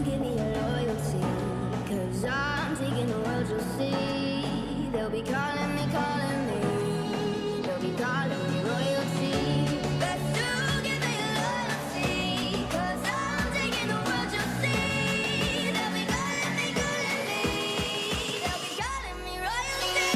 give me your loyalty, 'cause I'm taking the world, you'll see. They'll be calling me, they'll be calling me royalty. Best to give me your loyalty, 'cause I'm taking the world, you'll see. They'll be calling me, they'll be calling me royalty.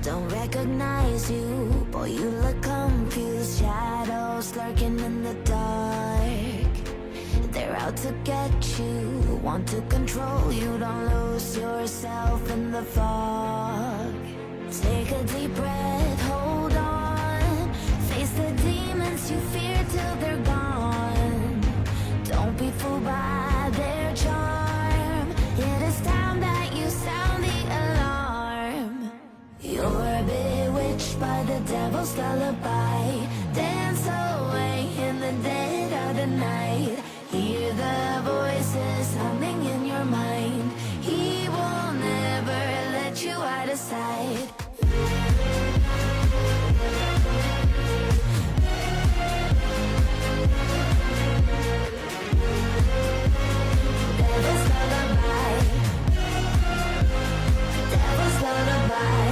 Don't recognize you, boy, you look confused. Shadows lurking in the dark. They're out to get you, want to control you. Don't lose yourself in the fog. Take a deep breath, hold on. Face the demons you fear till they're gone. Don't be fooled by their charm. It is time that you sound the alarm. You're bewitched by the devil's lullaby. Dance away in the dead of the night. Hear the voices humming in your mind. He will never let you out of sight. Devil's lullaby. Devil's lullaby.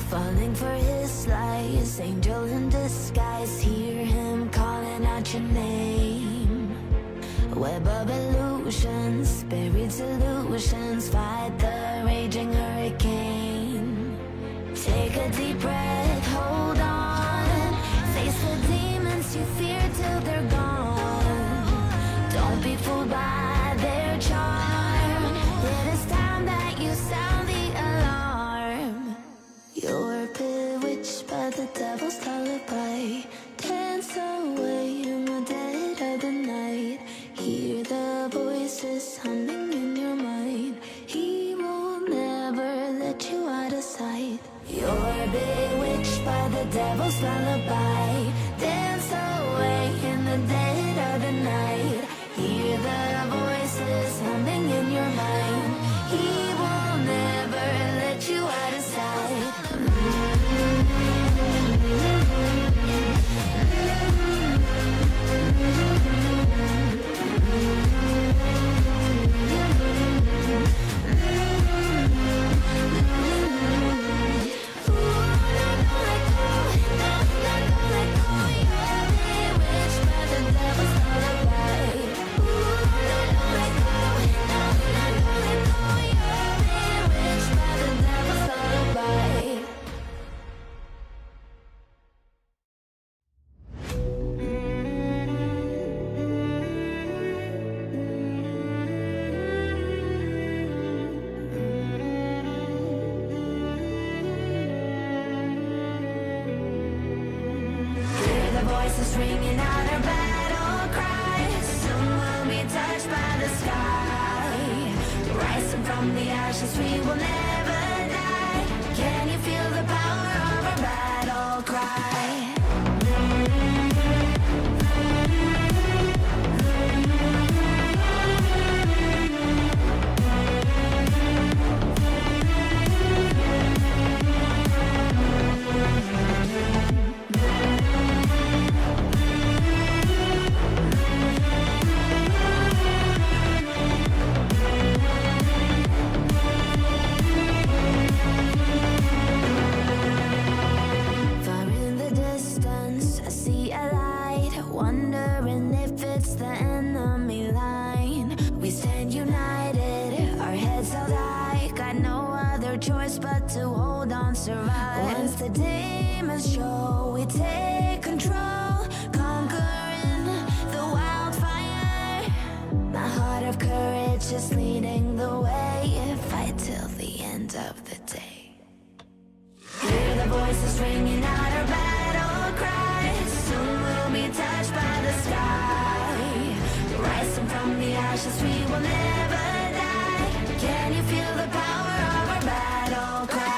Falling for his lies, angel in disguise. Hear him calling out your name. Web of illusions, buried solutions. Fight the raging hurricane. Take a deep breath, hold on. Face the demons you fear till they're gone. Don't be fooled by their charm. It is time that you sound the alarm. You're bewitched by the devil's lullaby. Dance away in the dead of the night. Hear the voices humming in your mind. He will never let you out of sight. You're bewitched by the devil's lullaby. Dance away in the dead of the night. Hear the voices humming in your mind. He will never let you out of sight. voices ringing out our battle cries. Soon we'll be touched by the sky. Rising from the ashes, we will never die. Can you feel the power of our battle cry? Far in the distance, I see a light, wondering if it's the enemy line. We stand united, our heads held high, got no other choice but to hold on, survive. Once the demons show, we take control, conquering the wildfire. My heart of courage is leading the way, fight till the end of the day. Hear the voices ringing out our battle cries. Soon we'll be touched by the sky. Rising from the ashes, we will never die. Can you feel the power of our battle cry?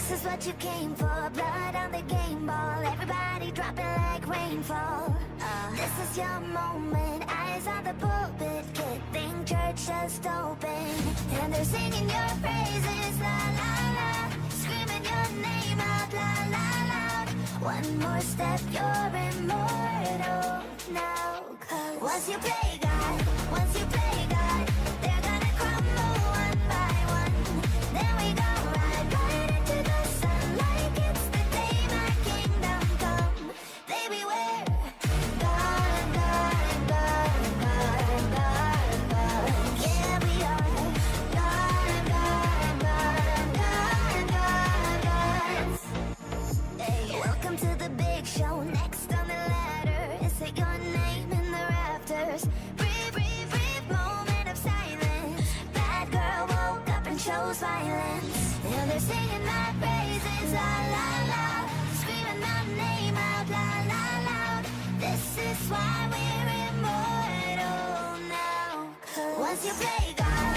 This is what you came for. Blood on the game ball. Everybody dropping like rainfall. This is your moment. Eyes on the pulpit. Kid think church just opened. And they're singing your praises. La la la. Screaming your name out. La la loud. One more step, you're immortal now. 'Cause once you play God, once you play God, they're gonna crumble one by one. Then we go right into the sun like it's the day my kingdom come. They beware. God, God, God, God, God, God. Yeah, we are. God, God, God, God, God, God. Hey, welcome to the big show. Next on the ladder, is it your name in the rafters? Brief, brief, brief moment of silence. Bad girl woke up and chose violence. Now they're singing my praises, la la la. Screaming my name out, la la loud. This is why we're immortal now. 'Cause once you play